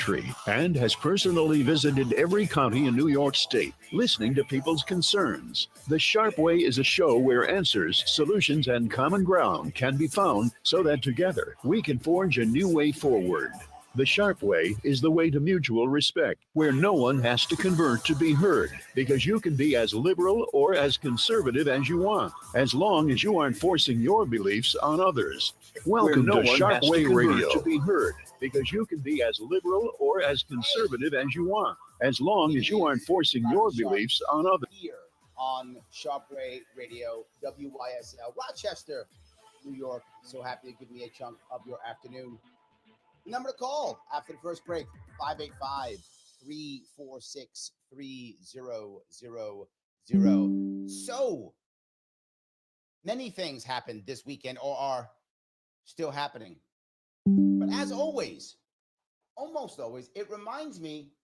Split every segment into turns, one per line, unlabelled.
country and has personally visited every county in New York State, listening to people's concerns. The Sharpe Way is a show where answers, solutions, and common ground can be found so that together we can forge a new way forward. The Sharpe Way is the way to mutual respect, where no one has to convert to be heard, because you can be as liberal or as conservative as you want, as long as you aren't forcing your beliefs on others. Welcome to Sharpe Way Radio. To be heard, because you can be as liberal or as conservative as you want, as long as you aren't forcing your beliefs on others.
Here on Sharpe Way Radio, WYSL, Rochester, New York. So happy to give me a chunk of your afternoon. Number to call after the first break, 585-346-3000. So many things happened this weekend or are still happening. But as always, almost always, it reminds me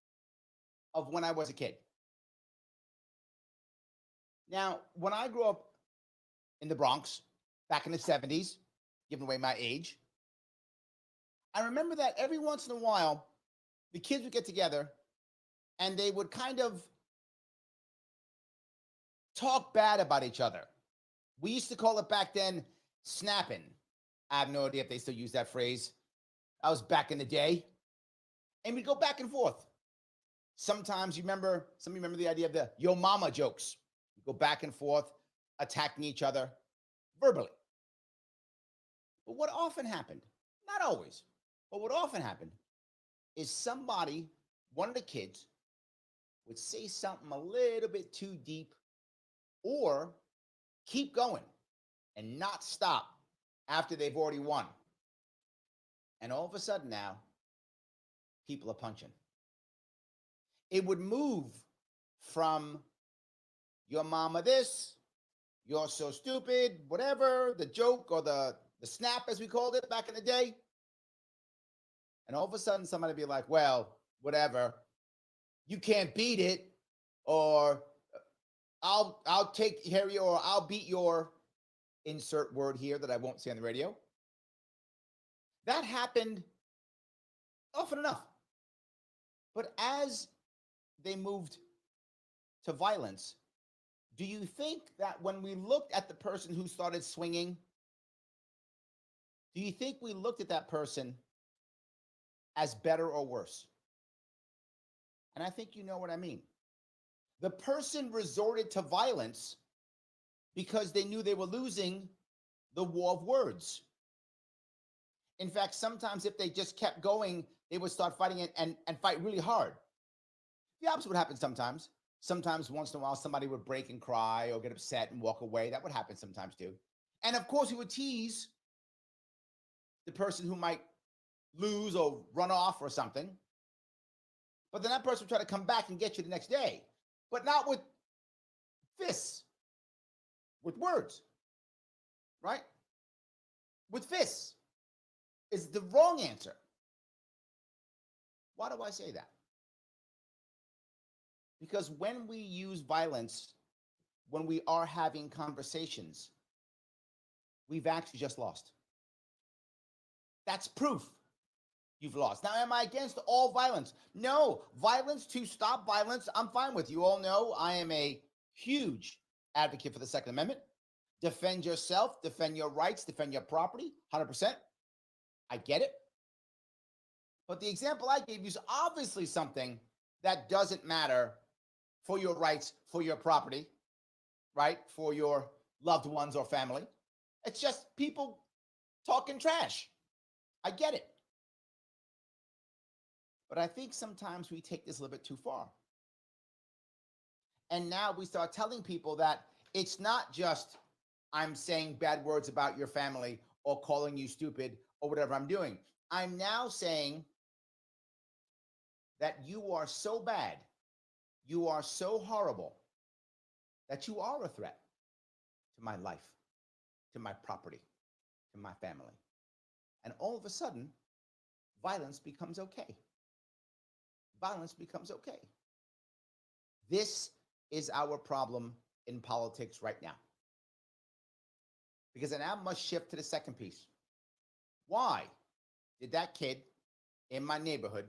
of when I was a kid. Now, when I grew up in the Bronx back in the 70s, giving away my age, I remember that every once in a while, the kids would get together and they would kind of talk bad about each other. We used to call it back then snapping. I have no idea if they still use that phrase. That was back in the day. And we'd go back and forth. Sometimes some of you remember the idea of the yo mama jokes. We'd go back and forth, attacking each other verbally. But what often happened, not always, but what often happened is somebody, one of the kids, would say something a little bit too deep or keep going and not stop after they've already won. And all of a sudden now, people are punching. It would move from your mama this, you're so stupid, whatever, the joke or the snap as we called it back in the day. And all of a sudden somebody be like, well, whatever, you can't beat it, or I'll take care of you, or I'll beat your insert word here that I won't say on the radio. That happened often enough. But as they moved to violence, do you think that when we looked at the person who started swinging, do you think we looked at that person as better or worse? And I think you know what I mean. The person resorted to violence because they knew they were losing the war of words. In fact, sometimes if they just kept going, they would start fighting it and fight really hard. The opposite would happen sometimes. Sometimes once in a while, somebody would break and cry or get upset and walk away. That would happen sometimes too. And of course, he would tease the person who might lose or run off or something. But then that person would try to come back and get you the next day, but not with fists, with words, right? With fists is the wrong answer. Why do I say that? Because when we use violence, when we are having conversations, we've actually just lost. That's proof you've lost. Now, am I against all violence? No, violence to stop violence, I'm fine with. You all know I am a huge advocate for the Second Amendment. Defend yourself, defend your rights, defend your property, 100%. I get it. But the example I gave you is obviously something that doesn't matter for your rights, for your property, right? For your loved ones or family. It's just people talking trash. I get it. But I think sometimes we take this a little bit too far. And now we start telling people that it's not just I'm saying bad words about your family or calling you stupid or whatever I'm doing. I'm now saying that you are so bad, you are so horrible, that you are a threat to my life, to my property, to my family. And all of a sudden, violence becomes okay. Violence becomes okay. This is our problem in politics right now. Because I now must shift to the second piece. Why did that kid in my neighborhood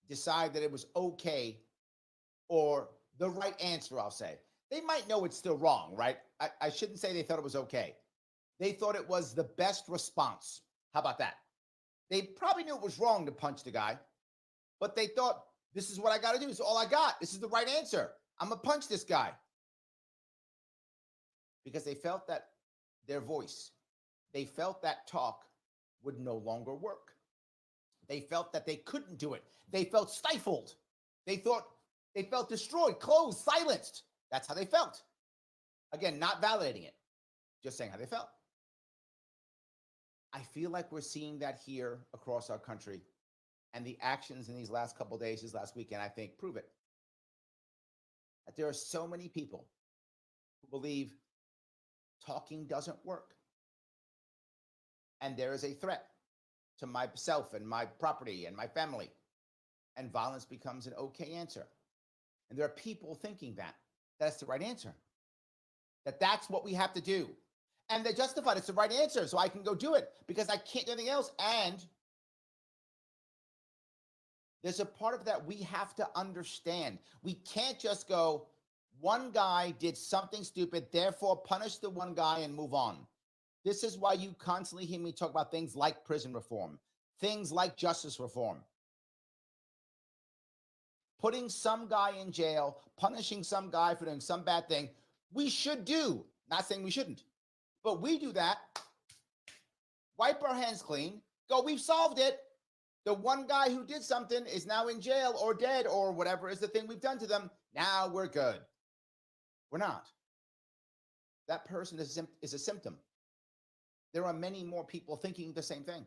decide that it was okay or the right answer, I'll say. They might know it's still wrong, right? I shouldn't say they thought it was okay. They thought it was the best response. How about that? They probably knew it was wrong to punch the guy, but they thought, this is what I got to do. It's all I got. This is the right answer. I'm going to punch this guy. Because they felt that their voice, they felt that talk would no longer work. They felt that they couldn't do it. They felt stifled. They felt destroyed, closed, silenced. That's how they felt. Again, not validating it, just saying how they felt. I feel like we're seeing that here across our country, and the actions in these last couple of days, this last weekend, I think, prove it. That there are so many people who believe talking doesn't work, and there is a threat to myself and my property and my family, and violence becomes an okay answer. And there are people thinking that that's the right answer, that that's what we have to do. And they justified it's the right answer, so I can go do it because I can't do anything else. And there's a part of that we have to understand. We can't just go, one guy did something stupid, therefore punish the one guy and move on. This is why you constantly hear me talk about things like prison reform, things like justice reform. Putting some guy in jail, punishing some guy for doing some bad thing, we should do. Not saying we shouldn't, but we do that, wipe our hands clean, go, we've solved it. The one guy who did something is now in jail or dead or whatever is the thing we've done to them. Now we're good. We're not. That person is a symptom. There are many more people thinking the same thing.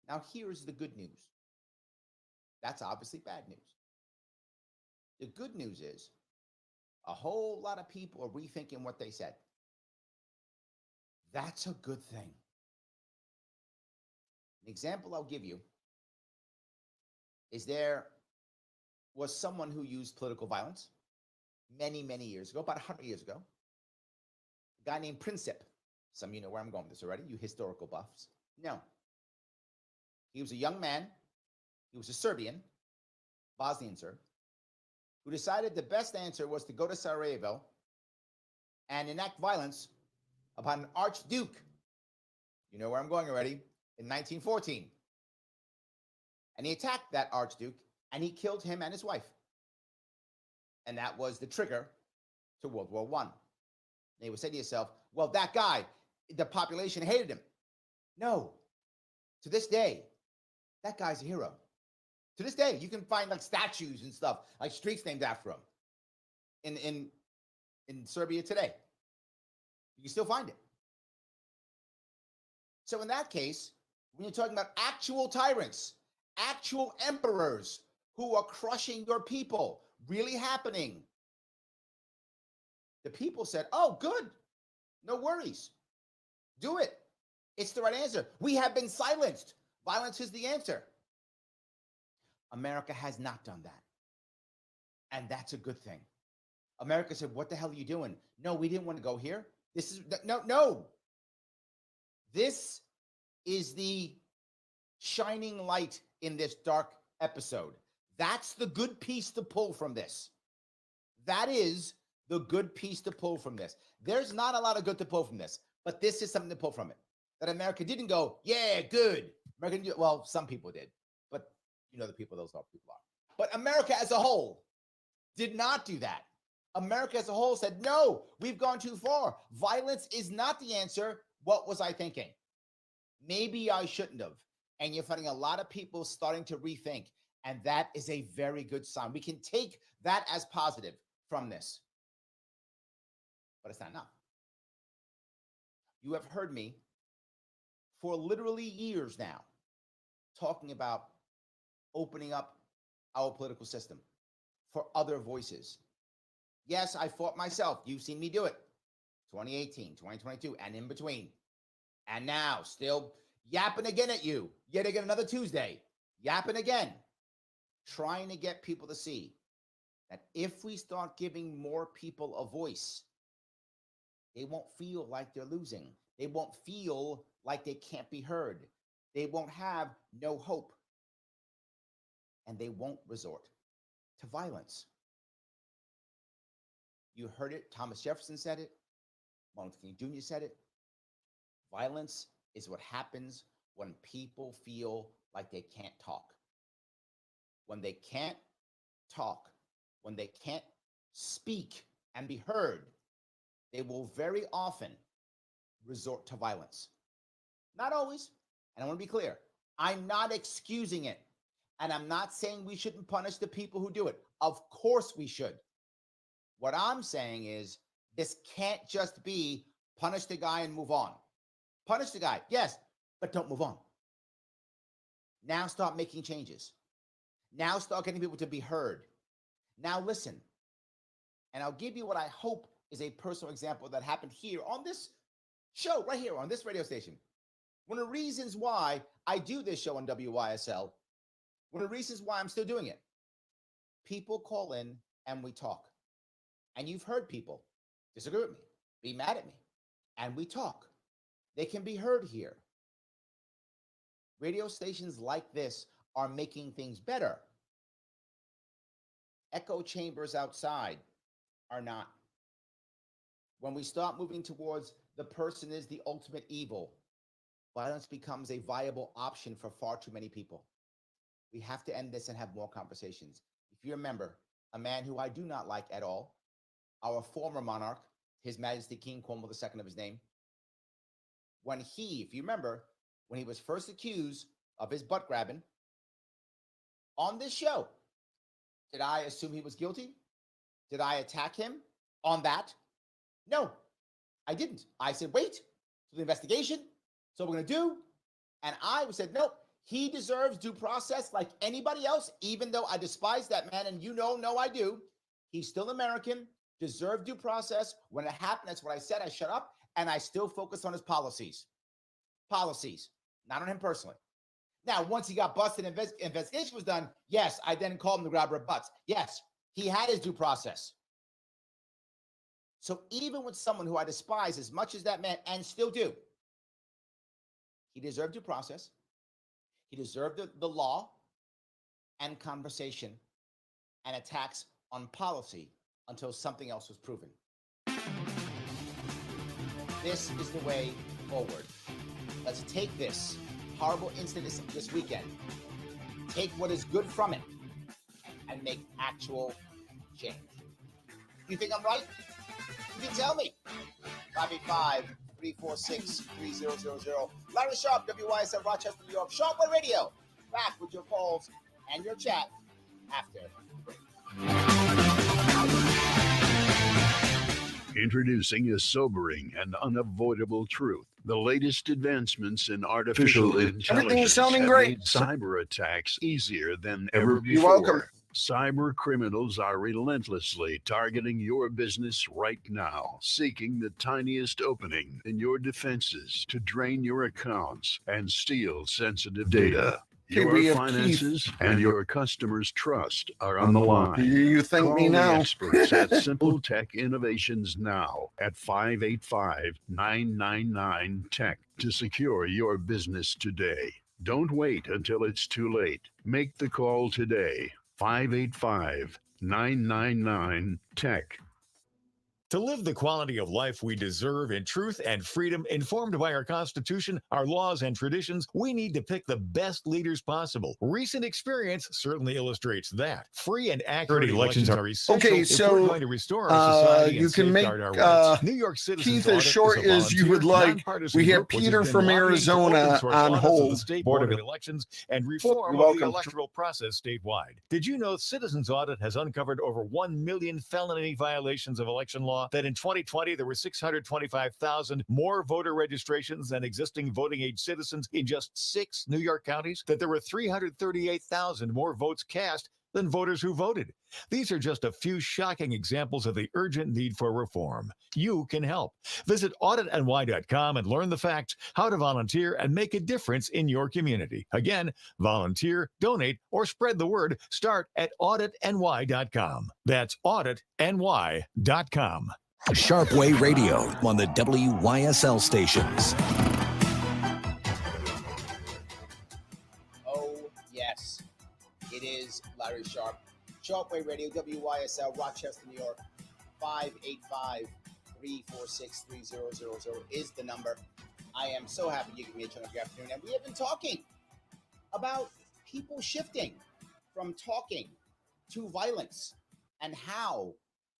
Now, here's the good news. That's obviously bad news. The good news is a whole lot of people are rethinking what they said. That's a good thing. An example I'll give you is there was someone who used political violence many, many years ago, about 100 years ago. A guy named Princip. Some of you know where I'm going with this already, you historical buffs. No. He was a young man. He was a Serbian, Bosnian Serb, who decided the best answer was to go to Sarajevo and enact violence upon an archduke. You know where I'm going already, in 1914. And he attacked that archduke and he killed him and his wife. And that was the trigger to World War I. And you would say to yourself, well, that guy, the population hated him. No. To this day, that guy's a hero. To this day, you can find like statues and stuff, like streets named after him in Serbia today. You can still find it. So in that case, when you're talking about actual tyrants, actual emperors who are crushing your people, really happening, the people said, oh, good. No worries. Do it. It's the right answer. We have been silenced. Violence is the answer. America has not done that. And that's a good thing. America said, what the hell are you doing? No, we didn't want to go here. This is, no. This is the shining light in this dark episode. That's the good piece to pull from this. That is the good piece to pull from this. There's not a lot of good to pull from this, but this is something to pull from it. That America didn't go, yeah, good. America didn't do, well, some people did, but you know the people those people are. But America as a whole did not do that. America as a whole said, no, we've gone too far. Violence is not the answer. What was I thinking? Maybe I shouldn't have. And you're finding a lot of people starting to rethink. And that is a very good sign. We can take that as positive from this. But it's not enough. You have heard me for literally years now talking about opening up our political system for other voices. Yes, I fought myself. You've seen me do it. 2018, 2022, and in between. And now, still yapping again at you. Yet again, another Tuesday. Yapping again. Trying to get people to see that if we start giving more people a voice, they won't feel like they're losing. They won't feel like they can't be heard. They won't have no hope. and they won't resort to violence. You heard it. Thomas Jefferson said it. Martin Luther King Jr. said it. Violence is what happens when people feel like they can't talk. When they can't talk, when they can't speak and be heard, they will very often resort to violence. Not always. And I want to be clear. I'm not excusing it. And I'm not saying we shouldn't punish the people who do it. Of course we should. What I'm saying is this can't just be punish the guy and move on. Punish the guy, yes, but don't move on. Now start making changes. Now start getting people to be heard. Now listen. And I'll give you what I hope is a personal example that happened here on this show, right here on this radio station. One of the reasons why I do this show on WYSL, one of the reasons why I'm still doing it, people call in and we talk. And you've heard people disagree with me, be mad at me, and we talk. They can be heard here. Radio stations like this are making things better. Echo chambers outside are not. When we start moving towards the person is the ultimate evil, violence becomes a viable option for far too many people. We have to end this and have more conversations. If you remember, a man who I do not like at all, our former monarch, His Majesty King Cornwall II of his name, when he, if you remember, when he was first accused of his butt grabbing on this show, did I assume he was guilty? Did I attack him on that? No, I didn't. I said, wait for the investigation. So we're going to do. And I said, nope, he deserves due process like anybody else, even though I despise that man. And you know, no, I do. He's still American, deserved due process. When it happened, that's what I said. I shut up and I still focused on his policies. Policies, not on him personally. Now, once he got busted and investigation was done, yes, I then called him the grabber of butts. Yes, he had his due process. So even with someone who I despise as much as that man, and still do, he deserved due process. He deserved the law and conversation and attacks on policy until something else was proven. This is the way forward. Let's take this horrible incident this weekend, take what is good from it, and make actual change. You think I'm right? You can tell me. 585-346-3000. Larry Sharpe, WYSL Rochester, New York. Sharpe Radio. Back with your calls and your chat after.
Introducing a sobering and unavoidable truth. The latest advancements in artificial intelligence have made cyber attacks easier than ever before.
You're welcome.
Cyber criminals are relentlessly targeting your business right now, seeking the tiniest opening in your defenses to drain your accounts and steal sensitive data. Your finances and your customers' trust are on the line.
You thank
Call
me now.
the experts at Simple Tech Innovations now at 585-999-TECH to secure your business today. Don't wait until it's too late. Make the call today. 585-999-TECH.
To live the quality of life we deserve in truth and freedom, informed by our Constitution, our laws, and traditions, we need to pick the best leaders possible. Recent experience certainly illustrates that. Free and accurate elections are essential
Okay,
if
so,
we're going to restore our society
you
and
can make,
safeguard our rights. New York Citizens
Keith,
Audit
as short
is a
as you would
volunteer,
like.
nonpartisan
We have
group which
Peter
has been
from
lobbying for
Arizona
open-source
on
audits of
hold.
the State Board of Elections and reform
You're
of the
welcome.
electoral process statewide. Did you know Citizens Audit has uncovered over 1 million felony violations of election law? That in 2020 there were 625,000 more voter registrations than existing voting age citizens in just 6 New York counties? That there were 338,000 more votes cast than voters who voted. These are just a few shocking examples of the urgent need for reform. You can help. Visit auditny.com and learn the facts, how to volunteer, and make a difference in your community. Again, volunteer, donate, or spread the word. Start at auditny.com. That's auditny.com.
Sharpe Radio on the WYSL stations.
Oh, yes. It is Larry Sharpe. Sharpe Radio, WYSL, Rochester, New York. 585-346-3000 is the number. I am so happy you give me a turn of your afternoon. And we have been talking about people shifting from talking to violence and how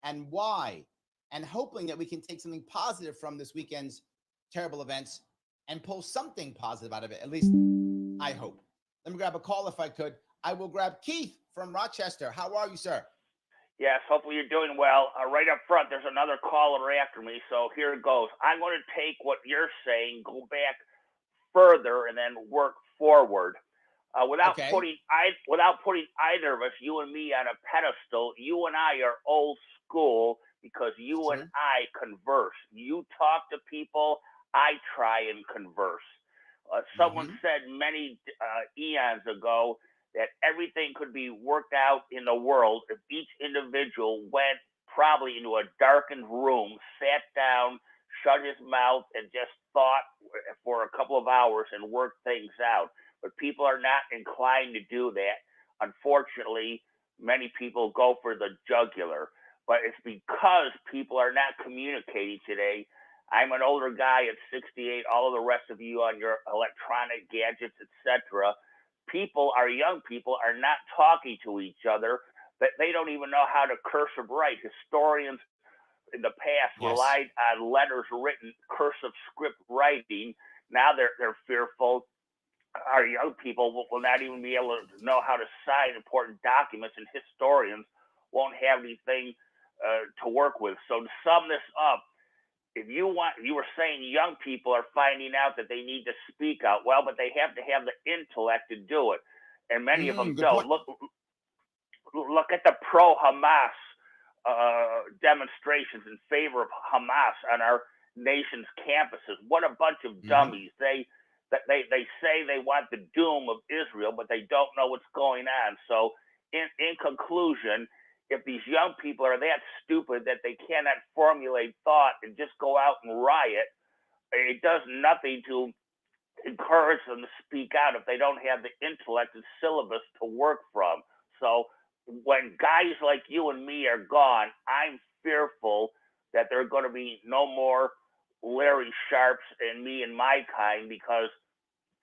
and why, and hoping that we can take something positive from this weekend's terrible events and pull something positive out of it. At least I hope. Let me grab a call if I could. I will grab Keith from Rochester. How are you, sir?
Yes, hopefully you're doing well. Right up front, there's another caller after me, so here it goes. I'm going to take what you're saying, go back further, and then work forward. Without putting either of us, you and me, on a pedestal, you and I are old school because you and I converse. You talk to people, I try and converse. Someone said many eons ago that everything could be worked out in the world if each individual went probably into a darkened room, sat down, shut his mouth, and just thought for a couple of hours and worked things out. But people are not inclined to do that. Unfortunately, many people go for the jugular. But it's because people are not communicating today. I'm an older guy at 68, all of the rest of you on your electronic gadgets, etc. Young people are not talking to each other. They don't even know how to cursive write. Historians in the past relied on letters written, cursive script writing. Now they're fearful. Our young people will not even be able to know how to sign important documents, and historians won't have anything to work with. So to sum this up, if you were saying young people are finding out that they need to speak out. Well, but they have to have the intellect to do it, and many of them don't. Look at the pro-Hamas demonstrations in favor of Hamas on our nation's campuses. What a bunch of dummies! They say they want the doom of Israel, but they don't know what's going on. So, in conclusion, if these young people are that stupid that they cannot formulate thought and just go out and riot, it does nothing to encourage them to speak out if they don't have the intellect and syllabus to work from. So when guys like you and me are gone, I'm fearful that there are going to be no more Larry Sharpes and me and my kind, because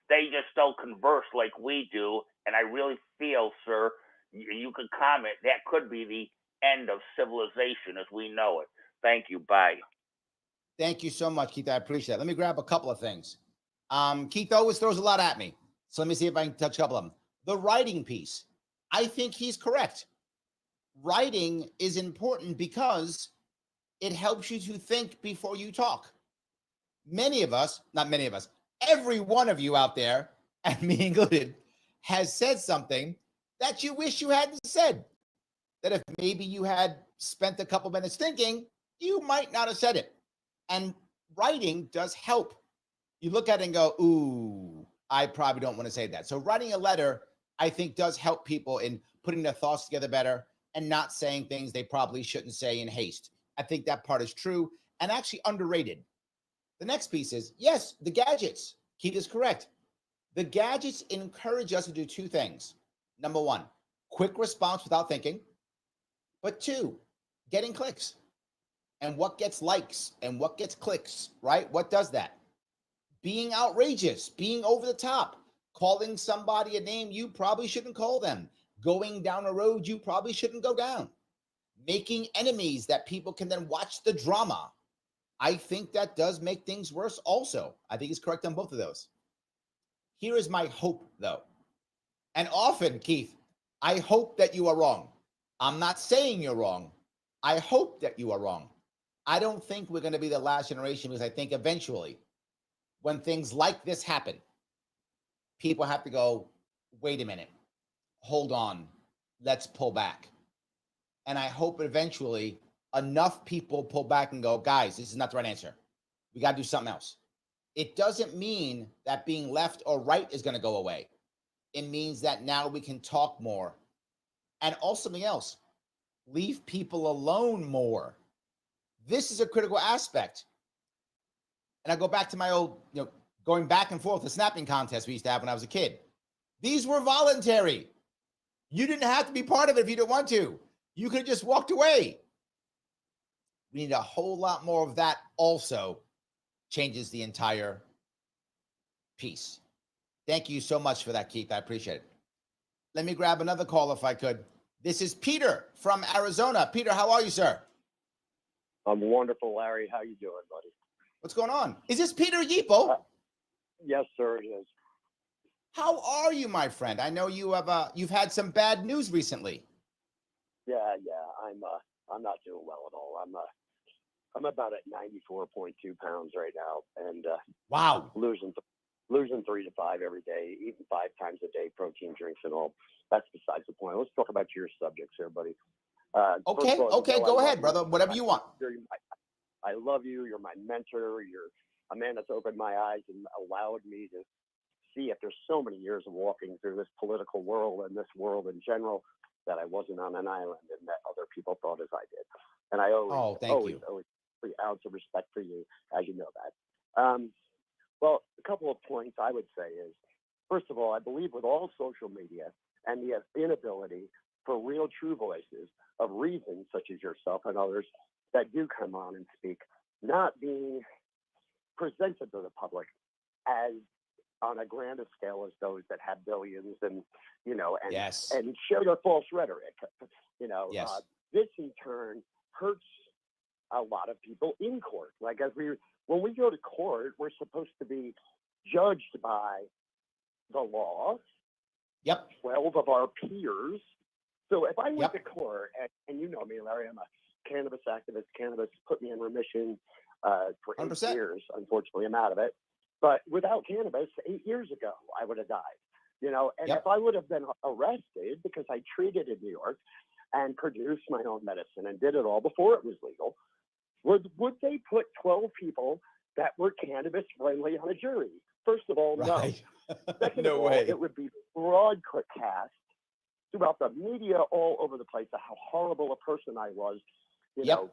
they just don't converse like we do. And I really feel, sir, you can comment, that could be the end of civilization as we know it. Thank you. Bye.
Thank you so much, Keith. I appreciate it. Let me grab a couple of things. Keith always throws a lot at me. So let me see if I can touch a couple of them. The writing piece. I think he's correct. Writing is important because it helps you to think before you talk. Many of us, not many of us, every one of you out there, and me included, has said something that you wish you hadn't said. That if maybe you had spent a couple minutes thinking, you might not have said it. And writing does help. You look at it and go, ooh, I probably don't want to say that. So writing a letter, I think, does help people in putting their thoughts together better and not saying things they probably shouldn't say in haste. I think that part is true and actually underrated. The next piece is, yes, the gadgets. Keith is correct. The gadgets encourage us to do two things. Number one, quick response without thinking. But two, getting clicks. And what gets likes and what gets clicks, right? What does that? Being outrageous, being over the top, calling somebody a name you probably shouldn't call them, going down a road you probably shouldn't go down, making enemies that people can then watch the drama. I think that does make things worse also. I think he's correct on both of those. Here is my hope, though. And often, Keith, I hope that you are wrong. I'm not saying you're wrong. I hope that you are wrong. I don't think we're going to be the last generation, because I think eventually, when things like this happen, people have to go, wait a minute, hold on, let's pull back. And I hope eventually enough people pull back and go, guys, this is not the right answer. We got to do something else. It doesn't mean that being left or right is going to go away. It means that now we can talk more. And also something else, leave people alone more. This is a critical aspect. And I go back to my old, going back and forth, the snapping contest we used to have when I was a kid. These were voluntary. You didn't have to be part of it if you didn't want to. You could have just walked away. We need a whole lot more of that also. Changes the entire piece. Thank you so much for that, Keith. I appreciate it. Let me grab another call if I could. This is Peter from Arizona. Peter, how are you, sir?
I'm wonderful, Larry. How you doing, buddy?
What's going on? Is this Peter Yeepo?
Yes, sir, it is.
How are you, my friend? I know you've had some bad news recently.
Yeah. I'm not doing well at all. I'm about at 94.2 pounds right now, and
Wow.
losing 3 to 5 every day, eating 5 times a day, protein drinks and all. That's besides the point. Let's talk about your subjects here, buddy.
Okay, go ahead, brother. Whatever you want.
I love you. You're my mentor. You're a man that's opened my eyes and allowed me to see, after so many years of walking through this political world and this world in general, that I wasn't on an island and that other people thought as I did. And I always, always every ounce of respect for you, as you know that. Well, a couple of points I would say is, first of all, I believe with all social media and the inability for real, true voices of reason, such as yourself and others, that do come on and speak, not being presented to the public as on a grander scale as those that have billions and, and share their false rhetoric. This in turn hurts a lot of people in court. Like when we go to court, we're supposed to be judged by the law.
Yep.
12 of our peers. So if I went to court, and you know me, Larry, I'm a cannabis activist. Cannabis put me in remission for 8
100%.
years. Unfortunately, I'm out of it. But without cannabis, 8 years ago, I would have died. And if I would have been arrested because I treated in New York and produced my own medicine and did it all before it was legal, would they put 12 people that were cannabis friendly on a jury? First of all, no. Second of all, it would be broadcast throughout the media all over the place of how horrible a person I was,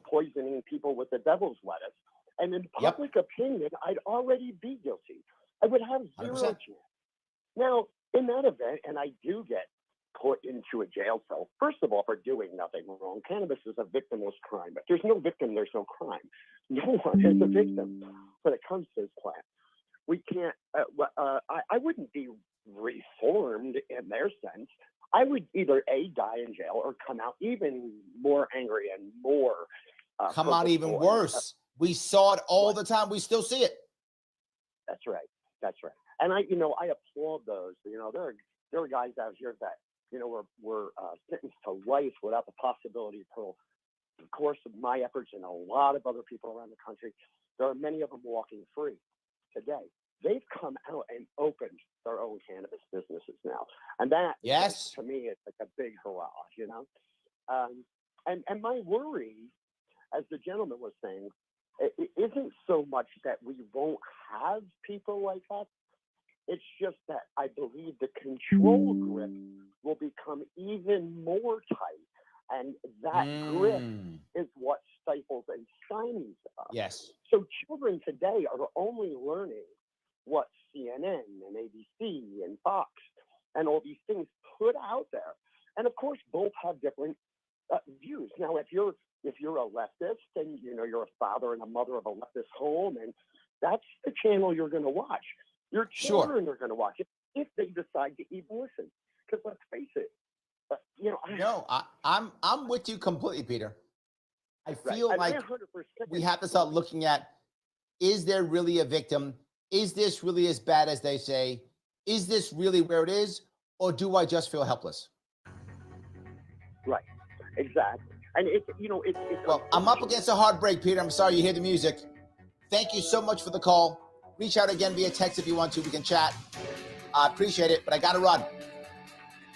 poisoning people with the devil's lettuce. And in public opinion, I'd already be guilty. I would have 0 chance. Now, in that event, and I do get put into a jail cell, first of all, for doing nothing wrong. Cannabis is a victimless crime. If there's no victim, there's no crime. No one is a victim when it comes to this plant. We can't, I wouldn't be reformed in their sense. I would either A, die in jail or come out even more angry and more.
Come out even worse. We saw it all the time. We still see it.
That's right. That's right. And I applaud those. There are guys out here that, were sentenced to life without the possibility of parole. Of course, my efforts and a lot of other people around the country, there are many of them walking free today. They've come out and opened their own cannabis businesses now. And that, to me, it's like a big hurrah, And my worry, as the gentleman was saying, it isn't so much that we won't have people like that. It's just that I believe the control grip will become even more tight. And that grip is what stifles and stymies us.
Yes.
So children today are only learning what CNN and ABC and Fox and all these things put out there. And of course, both have different views. Now, if you're a leftist and you're a father and a mother of a leftist home, and that's the channel you're going to watch. Your children are going to watch it if they decide to even listen. Because let's face it,
I'm with you completely, Peter. I feel
right.
like we have to start looking at: is there really a victim? Is this really as bad as they say? Is this really where it is, or do I just feel helpless?
Right. Exactly. And it's
well, I'm up against a hard break, Peter. I'm sorry you hear the music. Thank you so much for the call. Reach out again via text if you want to. We can chat. I appreciate it, but I got to run.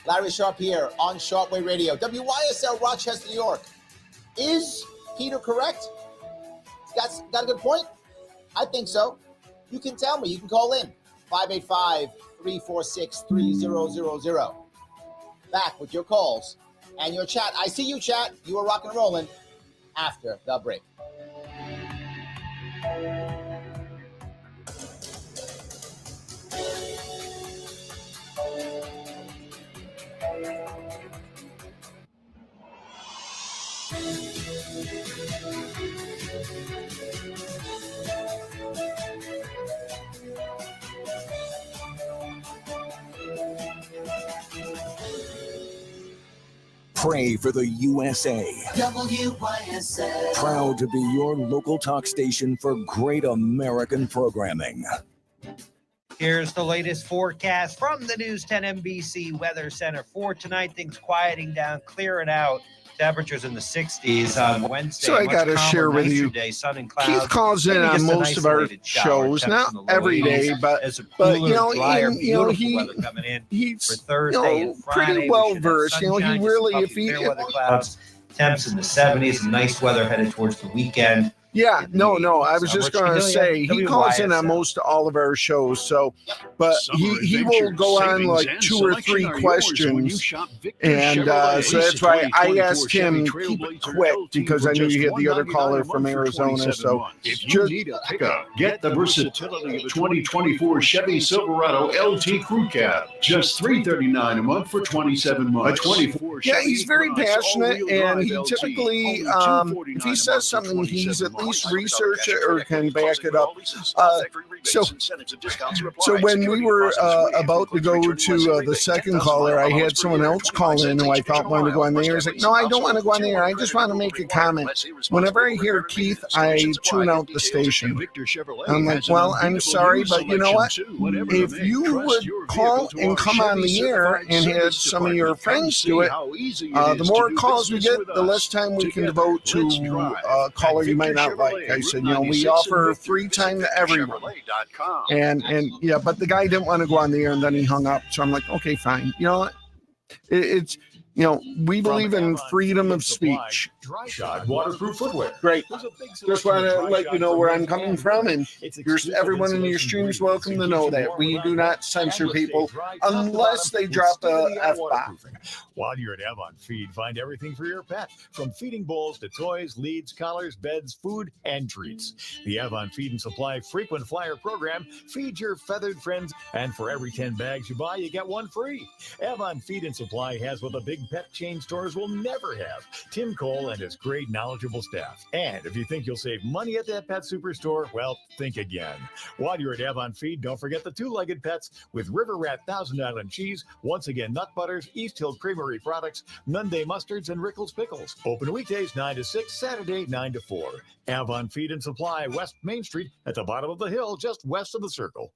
Larry Sharpe here on Sharpe Radio, WYSL, Rochester, New York. Is Peter correct? Got a good point? I think so. You can tell me. You can call in. 585-346-3000. Back with your calls and your chat. I see you, chat. You are rocking and rolling after the break.
Pray for the USA.
WYSL.
Proud to be your local talk station for great American programming.
Here's the latest forecast from the News 10 NBC Weather Center for tonight. Things quieting down, clearing out. Temperatures in the 60s on Wednesday.
So I got to share with you.
Day, sun and clouds,
Keith calls in on most of our shows, not every day, but you know, he's
for Thursday and Friday,
pretty well versed. You know, he really, if he
weather clouds, temps in the 70s, and nice weather headed towards the weekend.
Yeah, no. I was just going to say he calls in on most all of our shows. So, but he will go on like 2 or 3 questions, and so that's why I asked him keep it quick because I knew you had the other caller from Arizona. So,
if you need a pickup, get the versatility of a 2024 Chevy Silverado LT Crew Cab, just $339 a month for 27 months.
Yeah, he's very passionate, and he typically, if he says something, he's at least research it or can back it up. So when we were about to go to the second caller, I had someone else call in who I thought wanted to go on there. He's like, no, I don't want to go on there. I just want to make a comment. Whenever I hear Keith, I tune out the station. I'm like, well, I'm sorry, but you know what? If you would call and come on the air and have some of your friends do it, the more calls we get, the less time we can devote to a caller you might not like. I said, you know, we offer free time to everyone. And yeah, but the guy didn't want to go on the air, and then he hung up. So I'm like, okay, fine. You know what? It's, you know, we believe in freedom of speech.
Dry shod waterproof footwear.
Great. Just want to let you know where I'm coming from, and everyone in your stream is welcome to know that we do not censor people unless they drop a F-bomb.
While you're at Avon Feed, find everything for your pet, from feeding bowls to toys, leads, collars, beds, food, and treats. The Avon Feed and Supply frequent flyer program feeds your feathered friends, and for every 10 bags you buy, you get 1 free. Avon Feed and Supply has what the big pet chain stores will never have: Tim Cole and his great knowledgeable staff. And if you think you'll save money at that pet superstore, well, think again. While you're at Avon Feed, don't forget the 2-legged pets with River Rat Thousand Island cheese, Once Again Nut Butters, East Hill Creamery products, Nunday mustards, and Rickles pickles. Open weekdays 9 to 6, Saturday 9 to 4. Avon Feed and Supply, West Main Street, at the bottom of the hill, just west of the Circle.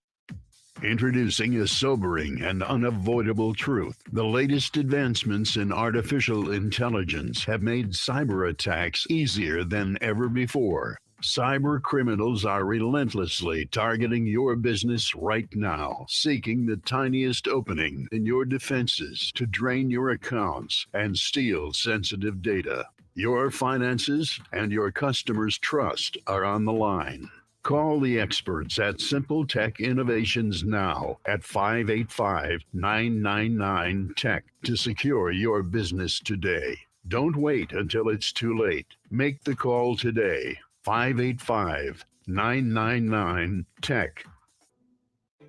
Introducing a sobering and unavoidable truth. The latest advancements in artificial intelligence have made cyber attacks easier than ever before. Cyber criminals are relentlessly targeting your business right now, seeking the tiniest opening in your defenses to drain your accounts and steal sensitive data. Your finances and your customers' trust are on the line. Call the experts at Simple Tech Innovations now at 585-999-TECH to secure your business today. Don't wait until it's too late. Make the call today. 585-999-TECH.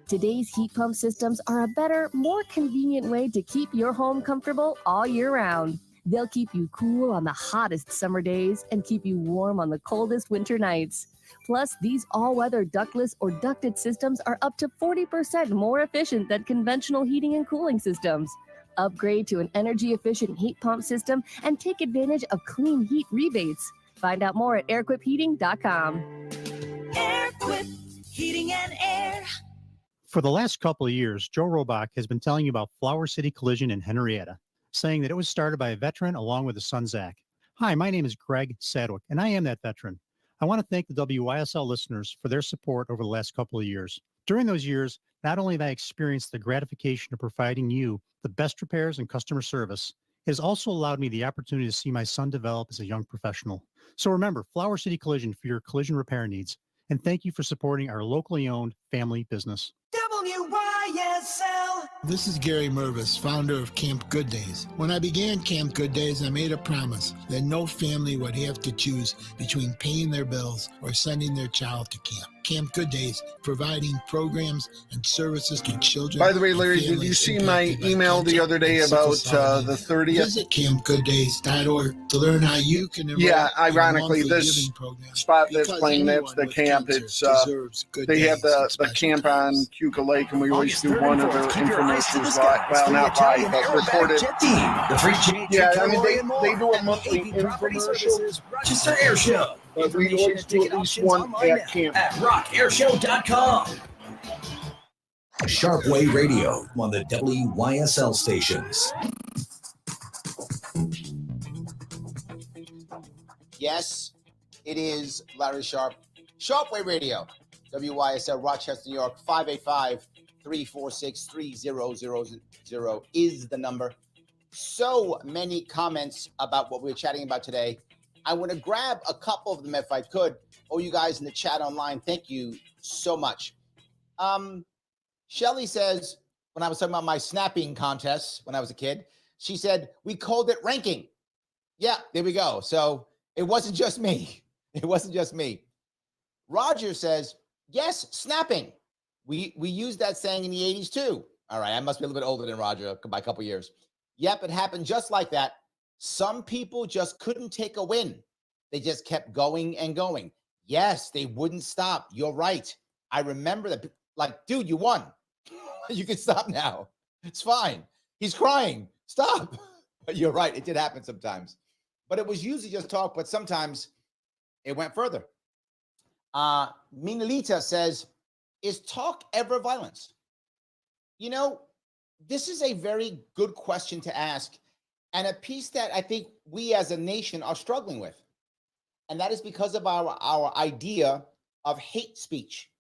Today's heat pump systems are a better, more convenient way to keep your home comfortable all year round. They'll keep you cool on the hottest summer days and keep you warm on the coldest winter nights. Plus, these all-weather ductless or ducted systems are up to 40% more efficient than conventional heating and cooling systems. Upgrade to an energy-efficient heat pump system and take advantage of clean heat rebates. Find out more at airquipheating.com.
Airquip Heating and Air.
For the last couple of years, Joe Robach has been telling you about Flower City Collision in Henrietta, saying that it was started by a veteran along with his son, Zach. Hi, my name is Greg Sadwick, and I am that veteran. I want to thank the WYSL listeners for their support over the last couple of years. During those years, not only have I experienced the gratification of providing you the best repairs and customer service, it has also allowed me the opportunity to see my son develop as a young professional. So remember, Flower City Collision for your collision repair needs. And thank you for supporting our locally owned family business.
WYSL.
This is Gary Mervis, founder of Camp Good Days. When I began Camp Good Days, I made a promise that no family would have to choose between paying their bills or sending their child to camp. Camp Good Days, providing programs and services to children.
By the way,
and
Larry, did you
families
see my
impacted by
email the
cancer
other day
and sickle
about
cell
the
disease.
30th?
Visit campgooddays.org to learn how you can enroll.
Yeah,
in a
ironically,
monthly
this
giving program,
spot that's
because
playing, that's
anyone
the
with
camp.
cancer
It's
deserves good
they have
days and
the
special
camp on
times.
Cuca Lake, and we always
August
do
3rd
one
and
of their
4th, keep your eyes to the
infomercials
skies
live. Well,
for the
not
Italian
live, but
Aerobatic
recorded.
Jet Team, the free GA
Yeah,
jet
I mean,
category and more.
they do a
at the
monthly
AP Property
infomercial,
Services Rochester Air Show.
but we
Information
always
and
do
ticket
at least
options
one
online
at
now
camp.
at rockairshow.com.
Sharpway Radio on the WYSL stations.
Yes, it is Larry Sharpe. Sharpway Radio, WYSL, Rochester, New York, 585-346-3000 is the number. So many comments about what we're chatting about today. I want to grab a couple of them if I could. Oh, you guys in the chat online, thank you so much. Shelly says, when I was talking about my snapping contests when I was a kid, she said, we called it ranking. Yeah, there we go. So it wasn't just me. It wasn't just me. Roger says, yes, snapping. We used that saying in the 80s too. All right, I must be a little bit older than Roger by a couple years. Yep, it happened just like that. Some people just couldn't take a win. They just kept going and going. Yes, they wouldn't stop. You're right. I remember that. Like, dude, you won. You can stop now. It's fine. He's crying. Stop. But you're right. It did happen sometimes. But it was usually just talk, but sometimes it went further. Minalita says, is talk ever violence? You know, this is a very good question to ask, and a piece that I think we as a nation are struggling with. And that is because of our idea of hate speech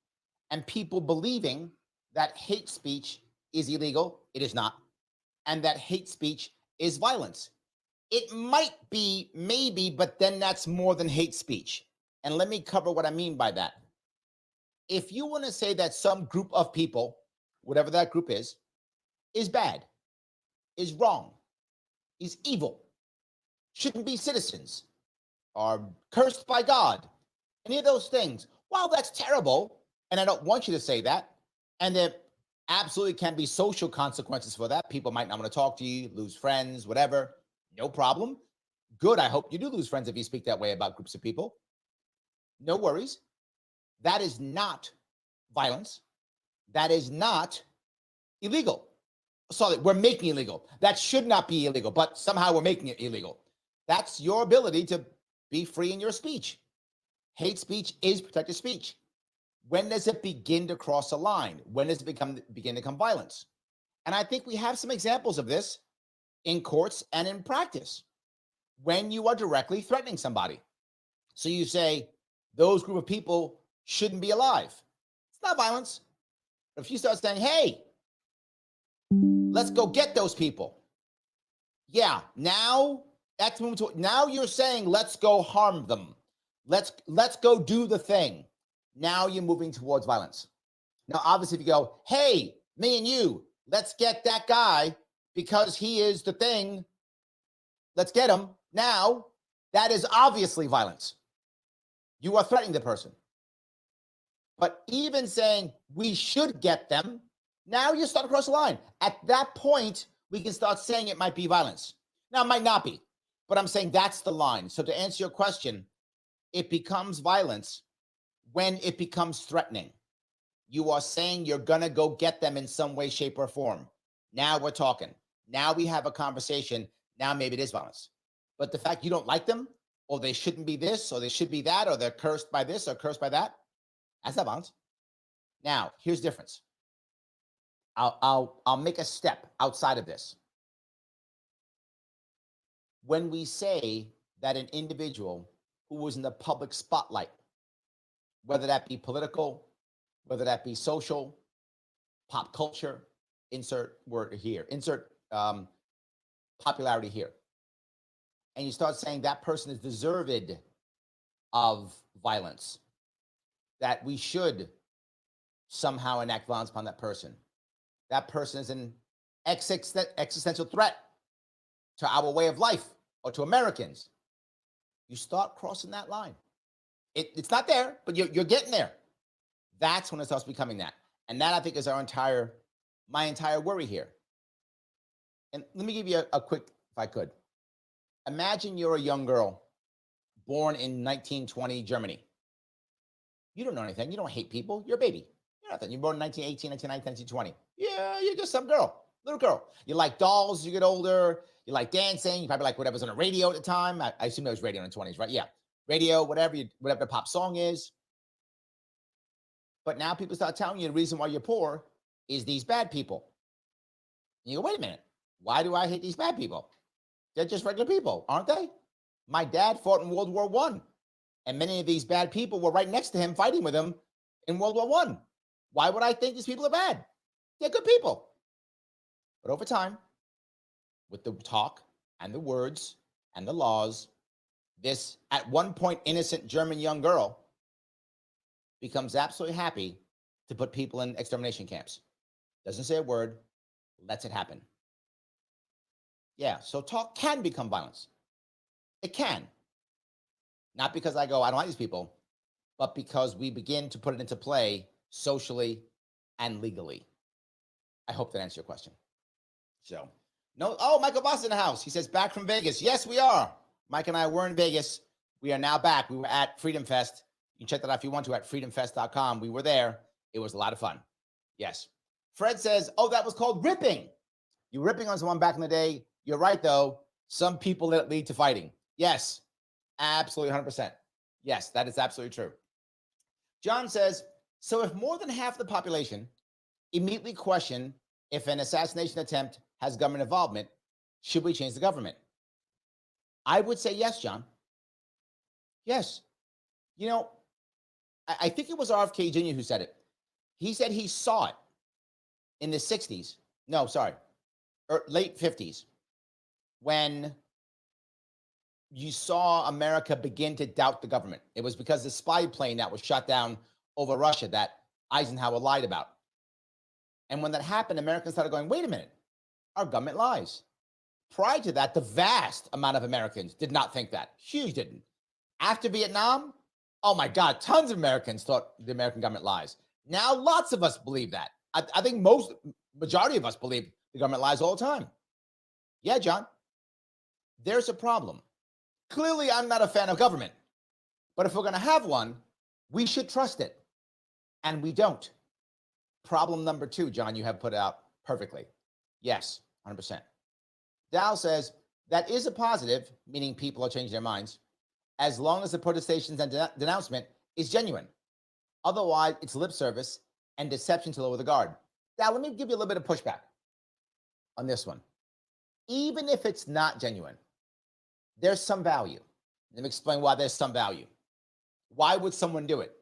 and people believing that hate speech is illegal. It is not. And that hate speech is violence. It might be, maybe, but then that's more than hate speech. And let me cover what I mean by that. If you want to say that some group of people, whatever that group is bad, is wrong, is evil, shouldn't be citizens, are cursed by God, any of those things, while that's terrible, and I don't want you to say that, and there absolutely can be social consequences for that. People might not want to talk to you, lose friends, whatever. No problem. Good. I hope you do lose friends if you speak that way about groups of people. No worries. That is not violence. That is not illegal. Sorry, we're making it illegal. That should not be illegal, but somehow we're making it illegal. That's your ability to be free in your speech. Hate speech is protected speech. When does it begin to cross a line? When does it begin to become violence? And I think we have some examples of this in courts and in practice when you are directly threatening somebody. So you say, those group of people shouldn't be alive. It's not violence. But if you start saying, hey, let's go get those people. Yeah, now that's moving to, now you're saying, let's go harm them. Let's go do the thing. Now you're moving towards violence. Now, obviously, if you go, hey, me and you, let's get that guy because he is the thing. Let's get him. Now, that is obviously violence. You are threatening the person. But even saying we should get them, now you start across the line. At that point, we can start saying it might be violence. Now, it might not be, but I'm saying that's the line. So to answer your question, it becomes violence when it becomes threatening. You are saying you're going to go get them in some way, shape, or form. Now we're talking. Now we have a conversation. Now maybe it is violence. But the fact you don't like them, or they shouldn't be this, or they should be that, or they're cursed by this, or cursed by that, that's not violence. Now, here's the difference. I'll make a step outside of this. When we say that an individual who was in the public spotlight, whether that be political, whether that be social, pop culture, insert word here, insert popularity here, and you start saying that person is deserved of violence, that we should somehow enact violence upon that person. That person is an existential threat to our way of life or to Americans. You start crossing that line. It's not there, but you're getting there. That's when it starts becoming that. And that, I think, is my entire worry here. And let me give you a quick, if I could. Imagine you're a young girl born in 1920 Germany. You don't know anything. You don't hate people. You're a baby. You're nothing. You're born in 1918, 1919, 1920. Yeah, you're just some girl, little girl. You like dolls. You get older. You like dancing. You probably like whatever's on the radio at the time. I assume there was radio in the 20s, right? Yeah. Radio, whatever the pop song is. But now people start telling you the reason why you're poor is these bad people. And you go, wait a minute. Why do I hate these bad people? They're just regular people, aren't they? My dad fought in World War I, and many of these bad people were right next to him fighting with him in World War I. Why would I think these people are bad? They're good people. But over time, with the talk and the words and the laws, this at one point innocent German young girl becomes absolutely happy to put people in extermination camps. Doesn't say a word, lets it happen. Yeah, so talk can become violence. It can. Not because I don't like these people, but because we begin to put it into play socially and legally. I hope that answers your question. So, Michael Boss in the house. He says, back from Vegas. Yes, we are. Mike and I were in Vegas. We are now back. We were at Freedom Fest. You can check that out if you want to at freedomfest.com. We were there. It was a lot of fun. Yes. Fred says, that was called ripping. You were ripping on someone back in the day. You're right, though. Some people let it lead to fighting. Yes, absolutely 100%. Yes, that is absolutely true. John says, so if more than half the population immediately question if an assassination attempt has government involvement, should we change the government? I would say yes, John. Yes. You know, I think it was RFK Jr. who said it. He said he saw it in the 60s. No, sorry, late 50s, when you saw America begin to doubt the government. It was because the spy plane that was shot down over Russia that Eisenhower lied about. And when that happened, Americans started going, wait a minute, our government lies. Prior to that, the vast amount of Americans did not think that. Huge didn't. After Vietnam, oh my God, tons of Americans thought the American government lies. Now, lots of us believe that. I think majority of us believe the government lies all the time. Yeah, John, there's a problem. Clearly, I'm not a fan of government, but if we're going to have one, we should trust it. And we don't. Problem number 2, John, you have put out perfectly. Yes, 100%. Dow says that is a positive, meaning people are changing their minds, as long as the protestations and denouncement is genuine. Otherwise, it's lip service and deception to lower the guard. Now, let me give you a little bit of pushback on this one. Even if it's not genuine, there's some value. Let me explain why there's some value. Why would someone do it?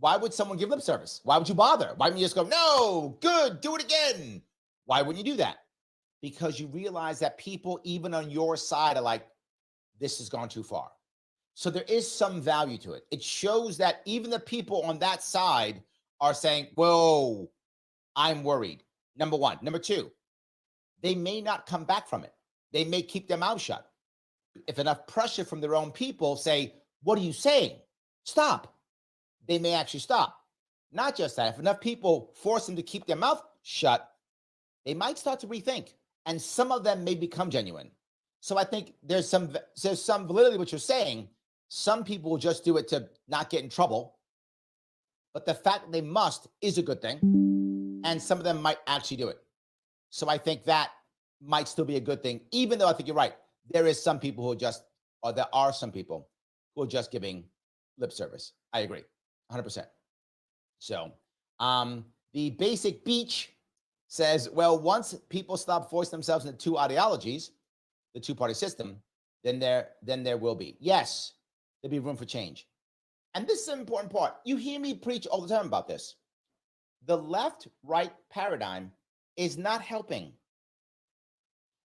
Why would someone give lip service? Why would you bother? Why wouldn't you just go, no, good, do it again? Why wouldn't you do that? Because you realize that people, even on your side, are like, this has gone too far. So there is some value to it. It shows that even the people on that side are saying, whoa, I'm worried. Number 1. Number 2, they may not come back from it. They may keep their mouth shut. If enough pressure from their own people say, what are you saying? Stop. They may actually stop. Not just that. If enough people force them to keep their mouth shut, they might start to rethink. And some of them may become genuine. So I think there's some validity to what you're saying. Some people will just do it to not get in trouble. But the fact that they must is a good thing. And some of them might actually do it. So I think that might still be a good thing, even though I think you're right. There are some people who are just giving lip service. I agree, 100%. So the Basic Beach says, well, once people stop forcing themselves into two ideologies, the two-party system, then there will be. Yes, there'll be room for change. And this is an important part. You hear me preach all the time about this. The left-right paradigm is not helping.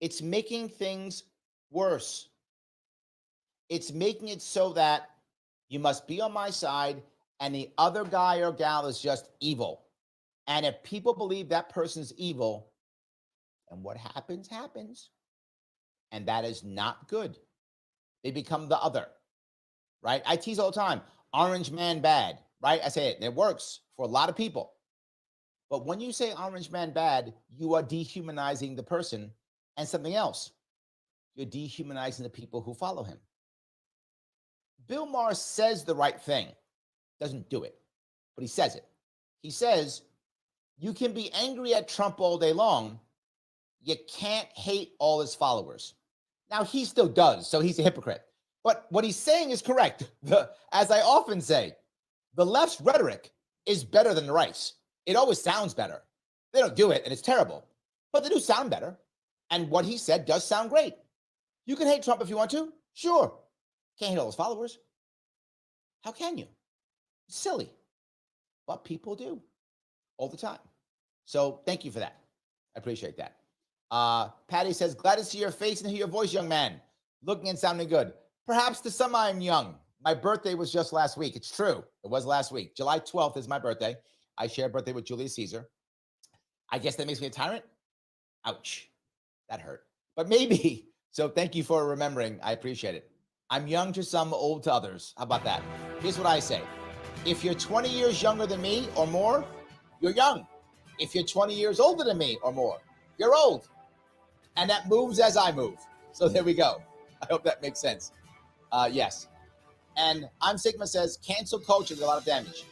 It's making things worse. It's making it so that you must be on my side and the other guy or gal is just evil. And if people believe that person's evil, then what happens, happens. And that is not good. They become the other, right? I tease all the time, orange man bad, right? I say it, and it works for a lot of people. But when you say Orange Man bad, you are dehumanizing the person and something else. You're dehumanizing the people who follow him. Bill Maher says the right thing, doesn't do it, but he says it. He says, you can be angry at Trump all day long. You can't hate all his followers. Now, he still does, so he's a hypocrite. But what he's saying is correct. As I often say, the left's rhetoric is better than the right's. It always sounds better. They don't do it, and it's terrible. But they do sound better. And what he said does sound great. You can hate Trump if you want to. Sure. Can't hate all his followers. How can you? It's silly. But people do all the time. So thank you for that. I appreciate that. Patty says, glad to see your face and hear your voice, young man. Looking and sounding good. Perhaps to some I'm young. My birthday was just last week. It's true. It was last week. July 12th is my birthday. I share a birthday with Julius Caesar. I guess that makes me a tyrant. Ouch. That hurt. But maybe. So thank you for remembering. I appreciate it. I'm young to some, old to others. How about that? Here's what I say. If you're 20 years younger than me or more, you're young. If you're 20 years older than me or more, you're old. And that moves as I move. So there we go. I hope that makes sense. Yes. And I'm Sigma says, cancel culture does a lot of damage.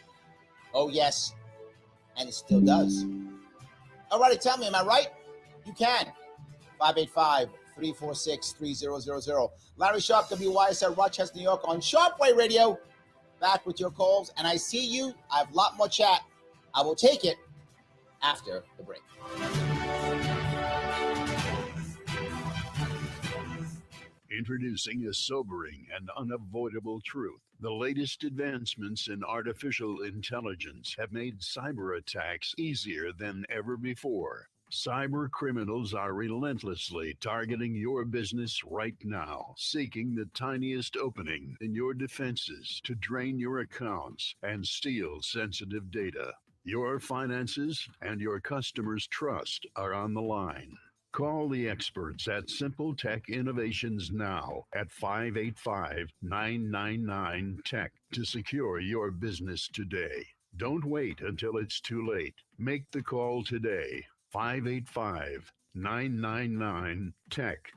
Oh, yes. And it still does. All righty, tell me, am I right? You can. 585-346-3000. Larry Sharpe, WYSL, Rochester, New York on Sharpeway Radio. Back with your calls. And I see you. I have a lot more chat. I will take it after the break.
Introducing a sobering and unavoidable truth. The latest advancements in artificial intelligence have made cyber attacks easier than ever before. Cyber criminals are relentlessly targeting your business right now, seeking the tiniest opening in your defenses to drain your accounts and steal sensitive data. Your finances and your customers' trust are on the line. Call the experts at Simple Tech Innovations now at 585-999-TECH to secure your business today. Don't wait until it's too late. Make the call today. 585-999-TECH.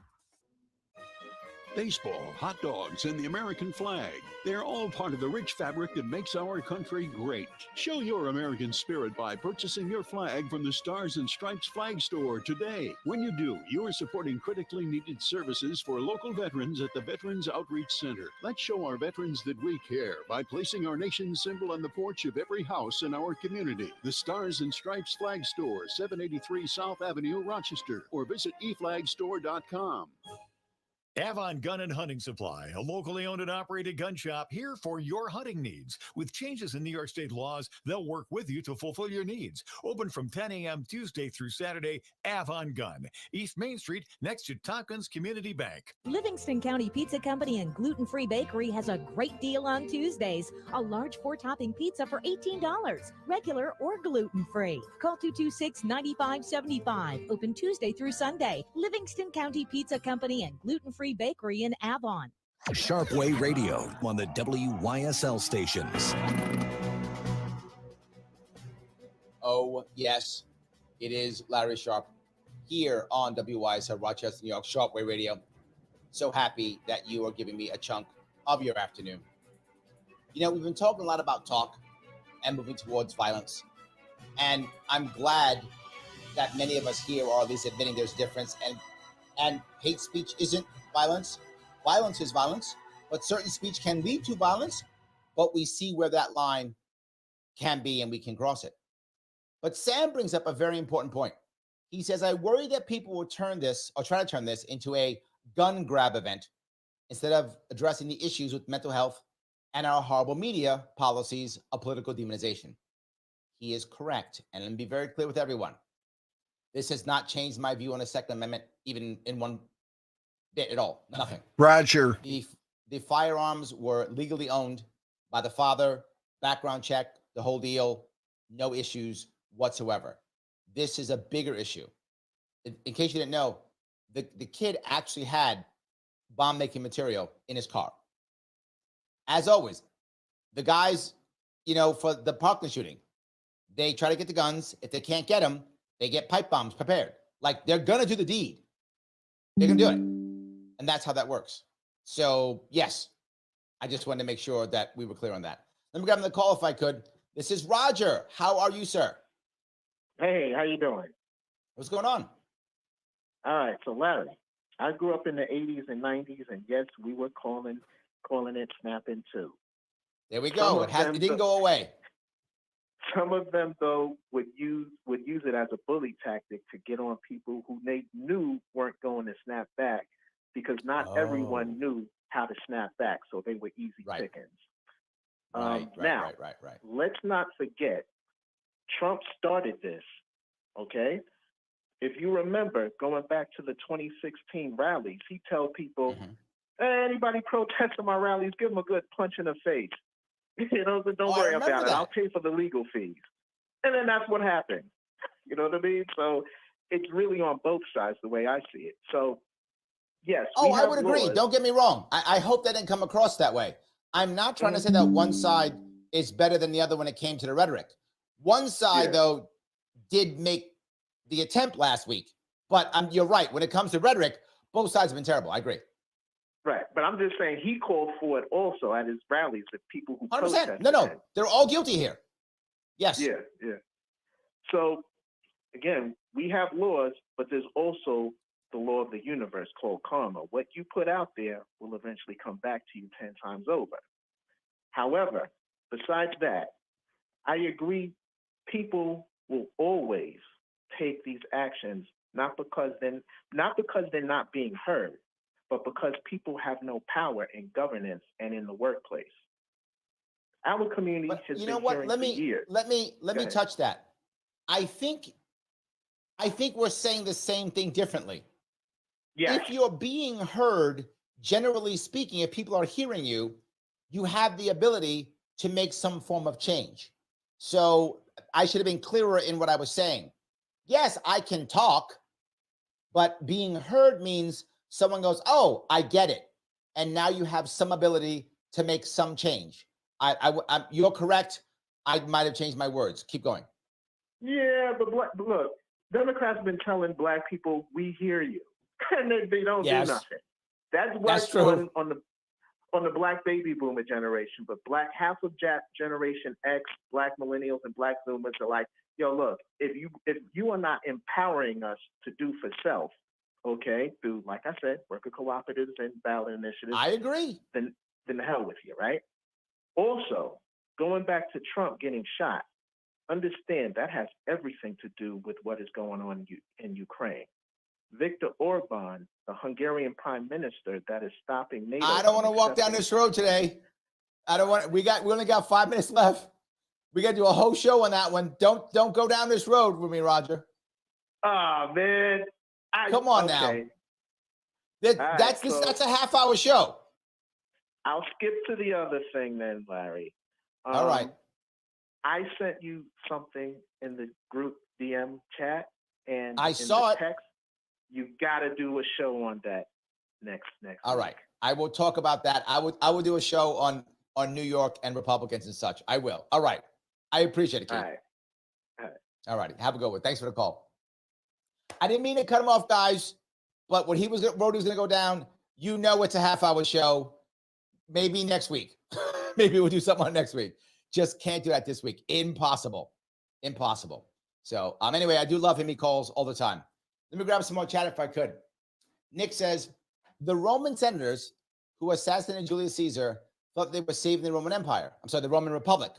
Baseball, hot dogs, and the American flag. They're all part of the rich fabric that makes our country great. Show your American spirit by purchasing your flag from the Stars and Stripes Flag Store today. When you do, you are supporting critically needed services for local veterans at the Veterans Outreach Center. Let's show our veterans that we care by placing our nation's symbol on the porch of every house in our community. The Stars and Stripes Flag Store, 783 South Avenue, Rochester, or visit eflagstore.com.
Avon Gun and Hunting Supply, a locally owned and operated gun shop here for your hunting needs. With changes in New York State laws, they'll work with you to fulfill your needs. Open from 10 a.m. Tuesday through Saturday, Avon Gun, East Main Street, next to Tompkins Community Bank.
Livingston County Pizza Company and Gluten Free Bakery has a great deal on Tuesdays. A large 4-topping pizza for $18, regular or gluten-free. Call 226-9575. Open Tuesday through Sunday. Livingston County Pizza Company and Gluten Free Bakery in Avon.
Sharpeway Radio on the WYSL stations.
Oh, yes. It is Larry Sharpe here on WYSL, Rochester, New York, Sharpeway Radio. So happy that you are giving me a chunk of your afternoon. You know, we've been talking a lot about talk and moving towards violence. And I'm glad that many of us here are at least admitting there's a difference. And hate speech isn't violence. Violence is violence, but certain speech can lead to violence, but we see where that line can be and we can cross it. But Sam brings up a very important point. He says, I worry that people will turn this or try to turn this into a gun grab event instead of addressing the issues with mental health and our horrible media policies of political demonization. He is correct. And let me be very clear with everyone. This has not changed my view on the Second Amendment, even in one bit at all. Nothing.
Roger.
The firearms were legally owned by the father, background check, the whole deal, no issues whatsoever. This is a bigger issue. In case you didn't know, the kid actually had bomb-making material in his car. As always, the guys for the Parkland shooting. They try to get the guns. If they can't get them, they get pipe bombs prepared. Like, they're going to do the deed. They're going to do it. And that's how that works. So, yes, I just wanted to make sure that we were clear on that. Let me grab the call if I could. This is Roger. How are you, sir?
Hey, how you doing?
What's going on?
All right, so Larry, I grew up in the 80s and 90s, and yes, we were calling it snapping too.
There we go. It didn't go away.
Some of them, though, would use it as a bully tactic to get on people who they knew weren't going to snap back, because not everyone knew how to snap back, so they were easy pickings.
Right.
Let's not forget, Trump started this, okay? If you remember, going back to the 2016 rallies, he tell people, hey, anybody protesting my rallies, give them a good punch in the face. Don't worry about it. I'll pay for the legal fees. And then that's what happened. You know what I mean? So it's really on both sides the way I see it. So, yes.
I would agree. Don't get me wrong. I hope that didn't come across that way. I'm not trying to say that one side is better than the other when it came to the rhetoric. One side, though, did make the attempt last week. But you're right. When it comes to rhetoric, both sides have been terrible. I agree.
Right. But I'm just saying he called for it also at his rallies with people who
100%.
protested.
No. They're all guilty here. Yes.
Yeah. So, again, we have laws, but there's also the law of the universe called karma. What you put out there will eventually come back to you 10 times over. However, besides that, I agree people will always take these actions not because they're not being heard, but because people have no power in governance and in the workplace. Our community has been hearing for years.
Let me touch that. I think we're saying the same thing differently.
Yes.
If you're being heard, generally speaking, if people are hearing you, you have the ability to make some form of change. So I should have been clearer in what I was saying. Yes, I can talk, but being heard means someone goes, oh, I get it. And now you have some ability to make some change. You're correct. I might have changed my words. Keep going.
Yeah, but look, Democrats have been telling Black people, we hear you. And they don't do nothing. That's true. On the Black baby boomer generation, but half of Generation X, Black millennials, and Black Zoomers are like, yo, look, if you are not empowering us to do for self, okay, through, like I said, worker cooperatives and ballot initiatives.
I agree.
Then the hell with you, right? Also, going back to Trump getting shot, understand that has everything to do with what is going on in Ukraine. Viktor Orban, the Hungarian prime minister that is stopping NATO.
I don't want to walk down this road today. We only got 5 minutes left. We got to do a whole show on that one. Don't go down this road with me, Roger.
Oh, man.
Come on now. That's a half-hour show.
I'll skip to the other thing then, Larry.
All right.
I sent you something in the group DM chat, and
I saw it.
Text. You got to do a show on that next.
All right. I will talk about that. I will do a show on New York and Republicans and such. I will. All right. I appreciate it, Keith. All righty. Have a good one. Thanks for the call. I didn't mean to cut him off, guys, but when he was going to go down, it's a half-hour show. Maybe next week. Maybe we'll do something on next week. Just can't do that this week. Impossible. So anyway, I do love him. He calls all the time. Let me grab some more chat if I could. Nick says, the Roman senators who assassinated Julius Caesar thought they were saving the Roman Empire. I'm sorry, the Roman Republic.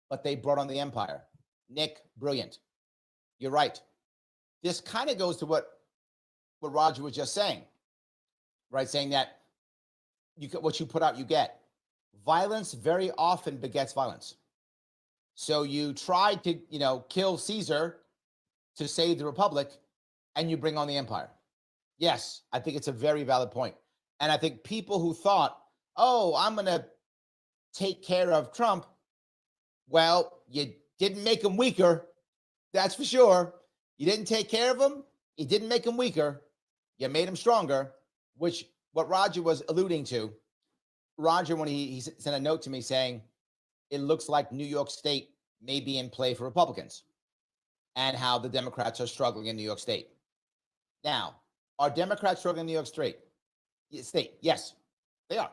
But they brought on the empire. Nick, brilliant. You're right. This kind of goes to what Roger was just saying, right? Saying that what you put out, you get. Violence very often begets violence. So you try to, kill Caesar to save the Republic, and you bring on the empire. Yes, I think it's a very valid point. And I think people who thought, oh, I'm going to take care of Trump, well, you didn't make him weaker. That's for sure. You didn't take care of him. You didn't make him weaker. You made him stronger, which what Roger was alluding to. Roger, when he sent a note to me saying, it looks like New York State may be in play for Republicans and how the Democrats are struggling in New York State. Now, are Democrats struggling in New York State? Yes, they are.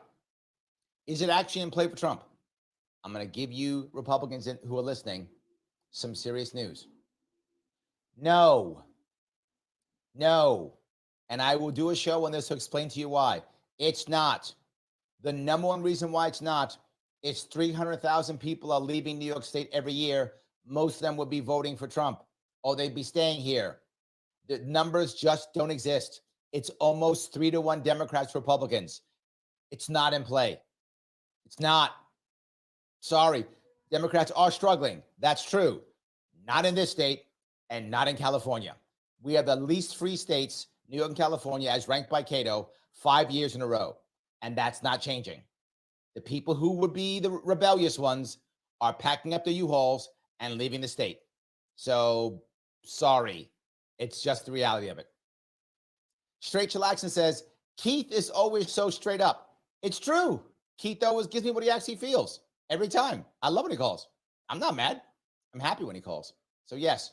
Is it actually in play for Trump? I'm going to give you Republicans who are listening some serious news. No. And I will do a show on this to explain to you why. It's not. The number one reason why it's not, it's 300,000 people are leaving New York State every year. Most of them would be voting for Trump, or they'd be staying here. The numbers just don't exist. It's almost 3-1 Democrats, Republicans. It's not in play. It's not. Sorry. Democrats are struggling. That's true. Not in this state and not in California. We are the least free states, New York and California, as ranked by Cato, 5 years in a row. And that's not changing. The people who would be the rebellious ones are packing up their U-Hauls and leaving the state. So, sorry. It's just the reality of it. Straight Chillaxin says, Keith is always so straight up. It's true. Keith always gives me what he actually feels every time. I love when he calls. I'm not mad. I'm happy when he calls. So, yes.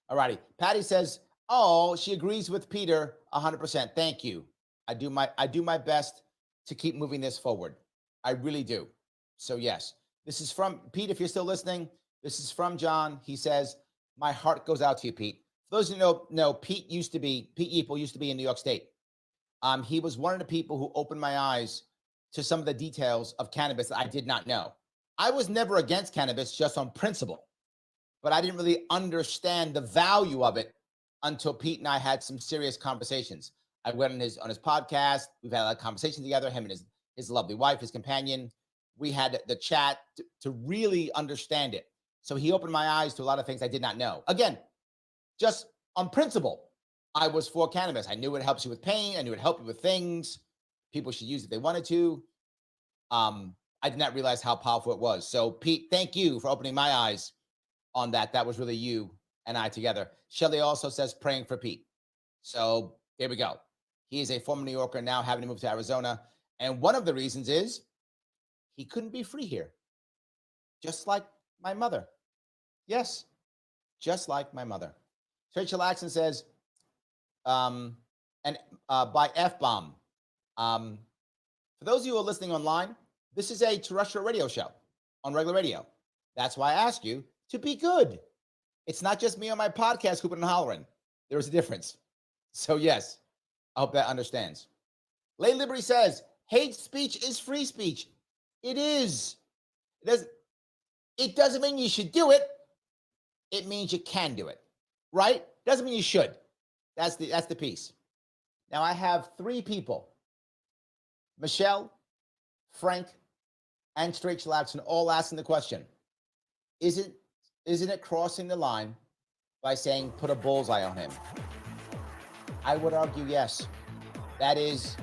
All righty. Patty says, oh, she agrees with Peter 100%. Thank you. I do my best to keep moving this forward. I really do. So, yes. This is from Pete. If you're still listening, this is from John. He says, my heart goes out to you, Pete. For those who know, Pete Yeaple used to be in New York State. He was one of the people who opened my eyes to some of the details of cannabis that I did not know. I was never against cannabis, just on principle, but I didn't really understand the value of it until Pete and I had some serious conversations. I went on his podcast. We've had a conversation together, him and his lovely wife, his companion. We had the chat to really understand it. So he opened my eyes to a lot of things I did not know. Again, just on principle, I was for cannabis. I knew it helps you with pain. I knew it helped you with things. People should use it if they wanted to. I did not realize how powerful it was. So, Pete, thank you for opening my eyes on that. That was really you and I together. Shelly also says praying for Pete. So, there we go. He is a former New Yorker now having to move to Arizona. And one of the reasons is he couldn't be free here. Just like my mother. Yes, just like my mother. Rachel Axon says, by F-bomb. For those of you who are listening online, this is a terrestrial radio show on regular radio. That's why I ask you to be good. It's not just me on my podcast hooping and hollering. There is a difference. So yes, I hope that understands. Lay Liberty says, hate speech is free speech. It is. It doesn't mean you should do it. It means you can do it, right? Doesn't mean you should. That's the piece. Now I have 3 people, Michelle, Frank, and Straight Chillaxin, all asking the question, isn't it crossing the line by saying put a bullseye on him? I would argue yes. That is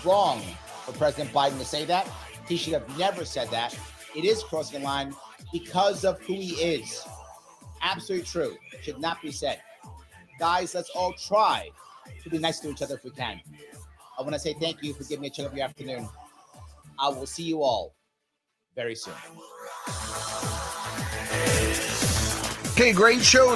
wrong for President Biden to say that. He should have never said that. It is crossing the line because of who he is. Absolutely true. Should not be said. Guys, let's all try to be nice to each other if we can. I want to say thank you for giving me a chunk of your afternoon. I will see you all very soon.
Okay, great show.